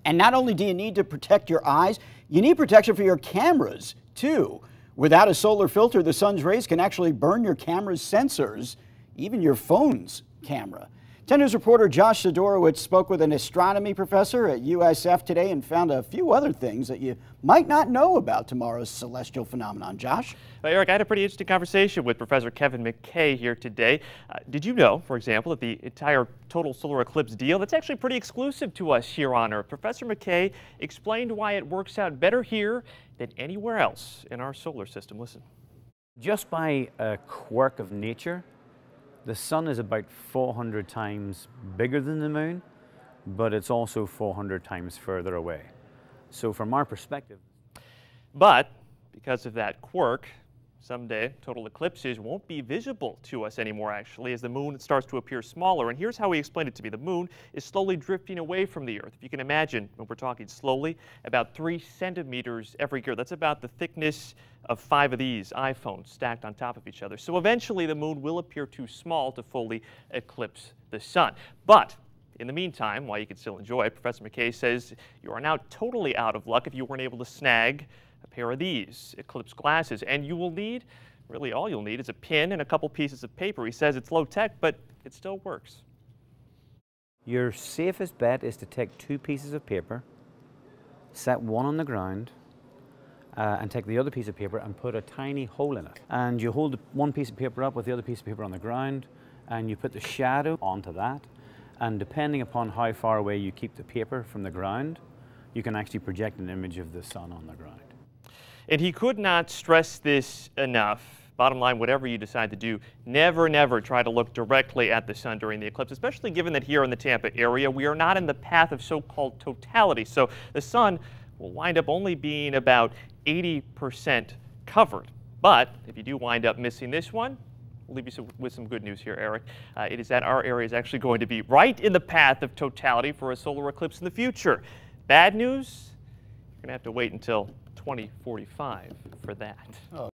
And not only do you need to protect your eyes, you need protection for your cameras, too. Without a solar filter, the sun's rays can actually burn your camera's sensors, even your phone's camera. 10 News reporter Josh Sidorowicz spoke with an astronomy professor at USF today and found a few other things that you might not know about tomorrow's celestial phenomenon. Josh? Well, Eric, I had a pretty interesting conversation with Professor Kevin McKay here today. Did you know, for example, that the entire total solar eclipse deal, that's actually pretty exclusive to us here on Earth? Professor McKay explained why it works out better here than anywhere else in our solar system. Listen. Just by a quirk of nature, the sun is about 400 times bigger than the moon, but it's also 400 times further away. So from our perspective. But because of that quirk, someday total eclipses won't be visible to us anymore, actually, as the moon starts to appear smaller. And here's how he explained it to me. The moon is slowly drifting away from the Earth. If you can imagine, when we're talking slowly, about 3 centimeters every year. That's about the thickness of 5 of these iPhones stacked on top of each other. So eventually the moon will appear too small to fully eclipse the sun. But in the meantime, while you can still enjoy it, Professor McKay says you are now totally out of luck if you weren't able to snag a pair of these eclipse glasses. And you will need, really all you'll need, is a pin and a couple pieces of paper. He says it's low tech, but it still works. Your safest bet is to take 2 pieces of paper, set one on the ground, and take the other piece of paper and put a tiny hole in it. And you hold one piece of paper up with the other piece of paper on the ground, and you put the shadow onto that. And depending upon how far away you keep the paper from the ground, you can actually project an image of the sun on the ground. And he could not stress this enough. Bottom line, whatever you decide to do, never, never try to look directly at the sun during the eclipse, especially given that here in the Tampa area, we are not in the path of so-called totality. So the sun will wind up only being about 80% covered. But if you do wind up missing this one, we'll leave you with some good news here, Eric. It is that our area is actually going to be right in the path of totality for a solar eclipse in the future. Bad news? You're going to have to wait until 2045 for that. Oh.